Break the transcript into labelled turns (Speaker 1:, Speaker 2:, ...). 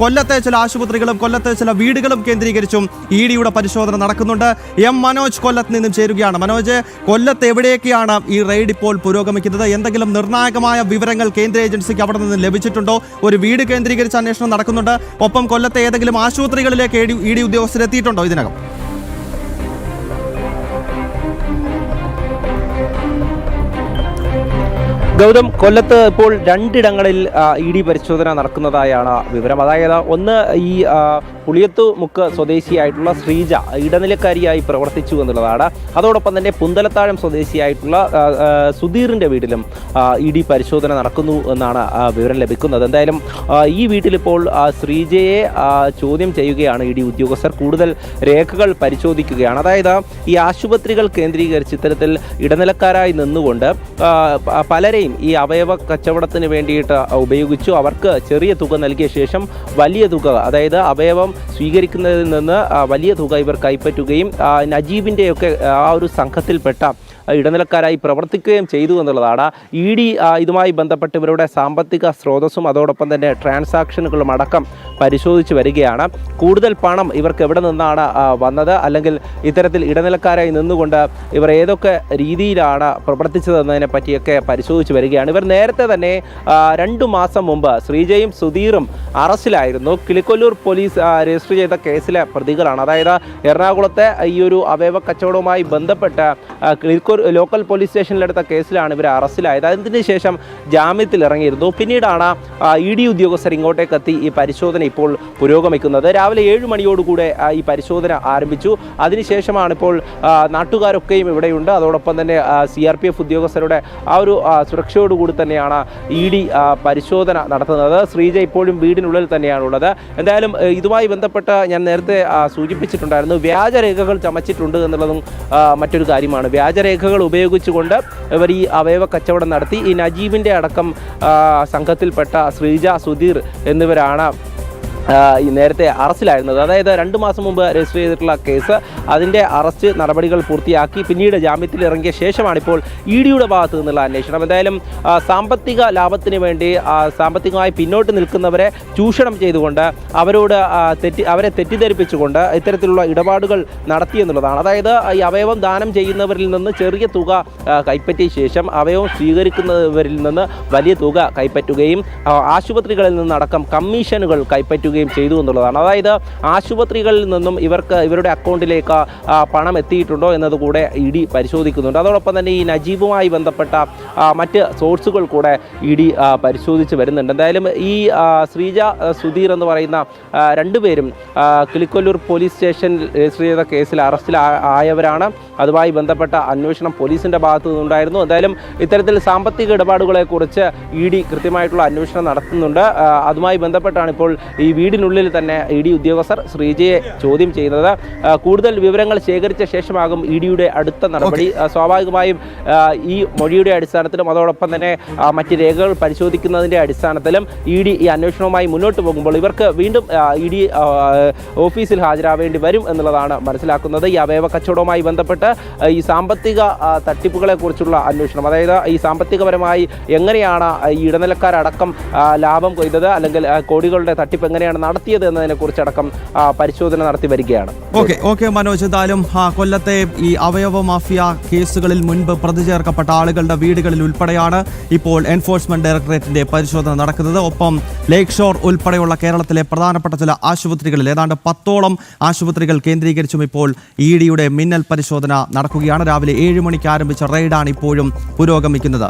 Speaker 1: കൊല്ലത്തെ ചില ആശുപത്രികളും കൊല്ലത്തെ ചില വീടുകളും കേന്ദ്രീകരിച്ചും ഇ ഡിയുടെ പരിശോധന നടക്കുന്നുണ്ട്. എം മനോജ് കൊല്ലത്ത് നിന്നും ചേരുകയാണ്. മനോജ്, കൊല്ലത്ത് എവിടെയൊക്കെയാണ് ഈ റെയ്ഡ് ഇപ്പോൾ പുരോഗമിക്കുന്നത്? എന്തെങ്കിലും നിർണായകമായ വിവരങ്ങൾ കേന്ദ്ര ഏജൻസിക്ക് അവിടെ നിന്ന് ലഭിച്ചിട്ടുണ്ടോ? ഒരു വീട് കേന്ദ്രീകരിച്ച് അന്വേഷണം നടക്കുന്നുണ്ട്. ഒപ്പം കൊല്ലത്തെ ഏതെങ്കിലും ആശുപത്രികളിലേക്ക് ഇ ഡി ഉദ്യോഗസ്ഥരെത്തിയിട്ടുണ്ടോ ഇതിനകം?
Speaker 2: ഗൗതം, കൊല്ലത്ത് ഇപ്പോൾ രണ്ടിടങ്ങളിൽ ഇ ഡി പരിശോധന നടക്കുന്നതായാണ് വിവരം. അതായത് ഒന്ന്, ഈ പുളിയത്തുമുക്ക് സ്വദേശിയായിട്ടുള്ള ശ്രീജ ഇടനിലക്കാരിയായി പ്രവർത്തിച്ചു എന്നുള്ളതാണ്. അതോടൊപ്പം തന്നെ പുന്തലത്താഴം സ്വദേശിയായിട്ടുള്ള സുധീറിൻ്റെ വീട്ടിലും ഇ ഡി പരിശോധന നടക്കുന്നു എന്നാണ് വിവരം ലഭിക്കുന്നത്. എന്തായാലും ഈ വീട്ടിലിപ്പോൾ ശ്രീജയെ ചോദ്യം ചെയ്യുകയാണ് ഇ ഡി ഉദ്യോഗസ്ഥർ. കൂടുതൽ രേഖകൾ പരിശോധിക്കുകയാണ്. അതായത് ഈ ആശുപത്രികൾ കേന്ദ്രീകരിച്ച് ഇത്തരത്തിൽ ഇടനിലക്കാരായി നിന്നുകൊണ്ട് പലരെയും ഈ അവയവ കച്ചവടത്തിന് വേണ്ടിയിട്ട് ഉപയോഗിച്ചു. അവർക്ക് ചെറിയ തുക നൽകിയ ശേഷം വലിയ തുക, അതായത് അവയവം സ്വീകരിക്കുന്നതിൽ നിന്ന് വലിയ തുക ഇവർ കൈപ്പറ്റുകയും നജീബിൻ്റെയൊക്കെ ആ ഒരു സംഘത്തിൽപ്പെട്ട ഇടനിലക്കാരായി പ്രവർത്തിക്കുകയും ചെയ്തു എന്നുള്ളതാണ്. ഇ ഡി ഇതുമായി ബന്ധപ്പെട്ട് ഇവരുടെ സാമ്പത്തിക സ്രോതസ്സും അതോടൊപ്പം തന്നെ ട്രാൻസാക്ഷനുകളും അടക്കം പരിശോധിച്ച് വരികയാണ്. കൂടുതൽ പണം ഇവർക്ക് എവിടെ നിന്നാണ് വന്നത്, അല്ലെങ്കിൽ ഇത്തരത്തിൽ ഇടനിലക്കാരായി നിന്നുകൊണ്ട് ഇവർ ഏതൊക്കെ രീതിയിലാണ് പ്രവർത്തിച്ചതെന്നതിനെ പറ്റിയൊക്കെ പരിശോധിച്ച് വരികയാണ്. ഇവർ നേരത്തെ തന്നെ 2 മാസം മുമ്പ് ശ്രീജയും സുധീറും അറസ്റ്റിലായിരുന്നു. കിളിക്കൊല്ലൂർ പോലീസ് രജിസ്റ്റർ ചെയ്ത കേസിലെ പ്രതികളാണ്. അതായത് എറണാകുളത്തെ ഈ ഒരു അവയവ കച്ചവടവുമായി ബന്ധപ്പെട്ട് കിളിക്കൊല്ലൂർ ലോക്കൽ പോലീസ് സ്റ്റേഷനിലെടുത്ത കേസിലാണ് ഇവർ അറസ്റ്റിലായത്. അതിന് ശേഷം ജാമ്യത്തിൽ ഇറങ്ങിയിരുന്നു. പിന്നീടാണ് ഇ ഡി ഉദ്യോഗസ്ഥർ ഇങ്ങോട്ടേക്ക് എത്തി ഈ പരിശോധന ഇപ്പോൾ പുരോഗമിക്കുന്നത്. രാവിലെ 7 മണിയോടുകൂടെ ഈ പരിശോധന ആരംഭിച്ചു. അതിനുശേഷമാണ് ഇപ്പോൾ നാട്ടുകാരൊക്കെയും ഇവിടെയുണ്ട്. അതോടൊപ്പം തന്നെ CRPF ഉദ്യോഗസ്ഥരുടെ ആ ഒരു സുരക്ഷയോടുകൂടി തന്നെയാണ് ഇ ഡി പരിശോധന നടത്തുന്നത്. ശ്രീജ ഇപ്പോഴും വീടിനുള്ളിൽ തന്നെയാണുള്ളത്. എന്തായാലും ഇതുമായി ബന്ധപ്പെട്ട് ഞാൻ നേരത്തെ സൂചിപ്പിച്ചിട്ടുണ്ടായിരുന്നു, വ്യാജരേഖകൾ ചമച്ചിട്ടുണ്ട് എന്നുള്ളതും മറ്റൊരു കാര്യമാണ്. വ്യാജരേഖകൾ ഉപയോഗിച്ചുകൊണ്ട് ഇവർ ഈ അവയവ കച്ചവടം നടത്തി. ഈ നജീബിൻ്റെ അടക്കം സംഘത്തിൽപ്പെട്ട ശ്രീജ, സുധീർ എന്നിവരാണ് ഈ നേരത്തെ അറസ്റ്റിലായിരുന്നത്. അതായത് 2 മാസം മുമ്പ് രജിസ്റ്റർ ചെയ്തിട്ടുള്ള കേസ്, അതിൻ്റെ അറസ്റ്റ് നടപടികൾ പൂർത്തിയാക്കി പിന്നീട് ജാമ്യത്തിൽ ഇറങ്ങിയ ശേഷമാണ് ഇപ്പോൾ ഇ ഡിയുടെ ഭാഗത്തു നിന്നുള്ള അന്വേഷണം. എന്തായാലും സാമ്പത്തിക ലാഭത്തിന് വേണ്ടി സാമ്പത്തികമായി പിന്നോട്ട് നിൽക്കുന്നവരെ ചൂഷണം ചെയ്തുകൊണ്ട് അവരെ തെറ്റിദ്ധരിപ്പിച്ചുകൊണ്ട് ഇത്തരത്തിലുള്ള ഇടപാടുകൾ നടത്തിയെന്നുള്ളതാണ്. അതായത് ഈ അവയവം ദാനം ചെയ്യുന്നവരിൽ നിന്ന് ചെറിയ തുക കൈപ്പറ്റിയ ശേഷം അവയവം സ്വീകരിക്കുന്നവരിൽ നിന്ന് വലിയ തുക കൈപ്പറ്റുകയും ആശുപത്രികളിൽ നിന്നടക്കം കമ്മീഷനുകൾ കൈപ്പറ്റുകയും ചെയ്തു എന്നുള്ളതാണ്. അതായത് ആശുപത്രികളിൽ നിന്നും ഇവരുടെ അക്കൗണ്ടിലേക്ക് പണം എത്തിയിട്ടുണ്ടോ എന്നതുകൂടെ ഇ ഡി പരിശോധിക്കുന്നുണ്ട്. അതോടൊപ്പം തന്നെ ഈ നജീബുമായി ബന്ധപ്പെട്ട മറ്റ് സോഴ്സുകൾ കൂടെ ഇ ഡി പരിശോധിച്ച് വരുന്നുണ്ട്. എന്തായാലും ഈ ശ്രീജ, സുധീർ എന്ന് പറയുന്ന 2 പേരും കിളിക്കൊല്ലൂർ പോലീസ് സ്റ്റേഷൻ രജിസ്റ്റർ ചെയ്ത കേസിൽ അറസ്റ്റിലായവരാണ്. അതുമായി ബന്ധപ്പെട്ട അന്വേഷണം പോലീസിൻ്റെ ഭാഗത്തു നിന്നുണ്ടായിരുന്നു. എന്തായാലും ഇത്തരത്തിൽ സാമ്പത്തിക ഇടപാടുകളെക്കുറിച്ച് ഇ ഡി കൃത്യമായിട്ടുള്ള അന്വേഷണം നടത്തുന്നുണ്ട്. അതുമായി ബന്ധപ്പെട്ടാണ് ഇപ്പോൾ ഈ വീടിനുള്ളിൽ തന്നെ ഇ ഡി ഉദ്യോഗസ്ഥർ ശ്രീജയെ ചോദ്യം ചെയ്യുന്നത്. കൂടുതൽ വിവരങ്ങൾ ശേഖരിച്ച ശേഷമാകും ഇ ഡിയുടെ അടുത്ത നടപടി. സ്വാഭാവികമായും ഈ മൊഴിയുടെ അടിസ്ഥാനത്തിലും അതോടൊപ്പം തന്നെ മറ്റ് രേഖകൾ പരിശോധിക്കുന്നതിൻ്റെ അടിസ്ഥാനത്തിലും ഇ ഡി ഈ അന്വേഷണവുമായി മുന്നോട്ട് പോകുമ്പോൾ ഇവർക്ക് വീണ്ടും ഇ ഡി ഓഫീസിൽ ഹാജരാവേണ്ടി വരും എന്നുള്ളതാണ് മനസ്സിലാക്കുന്നത്. ഈ അവയവ കച്ചവടവുമായി ബന്ധപ്പെട്ട് ഈ സാമ്പത്തിക തട്ടിപ്പുകളെക്കുറിച്ചുള്ള അന്വേഷണം, അതായത് ഈ സാമ്പത്തികപരമായി എങ്ങനെയാണ് ഈ ഇടനിലക്കാരടക്കം ലാഭം കൊയ്തത്, അല്ലെങ്കിൽ കോടികളുടെ തട്ടിപ്പ് എങ്ങനെയാണ് നടത്തിയത് എന്നതിനെക്കുറിച്ചടക്കം പരിശോധന നടത്തി വരികയാണ്.
Speaker 1: ഓക്കെ മനോജ്, എന്തായാലും കൊല്ലത്തെ ഈ അവയവ മാഫിയ കേസുകളിൽ മുൻപ് പ്രതി ചേർക്കപ്പെട്ട ആളുകളുടെ വീടുകളിൽ ഉൾപ്പെടെയാണ് ഇപ്പോൾ എൻഫോഴ്സ്മെന്റ് ഡയറക്ടറേറ്റിന്റെ പരിശോധന നടക്കുന്നത്. ഒപ്പം ലേക്ക് ഷോർ ഉൾപ്പെടെയുള്ള കേരളത്തിലെ പ്രധാനപ്പെട്ട ചില ആശുപത്രികളിൽ ഏതാണ്ട് 10ഓളം ആശുപത്രികൾ കേന്ദ്രീകരിച്ചും ഇപ്പോൾ ഇ ഡിയുടെ മിന്നൽ പരിശോധന നടക്കുകയാണ്. രാവിലെ 7 മണിക്ക് ആരംഭിച്ച റെയ്ഡാണ് ഇപ്പോഴും പുരോഗമിക്കുന്നത്.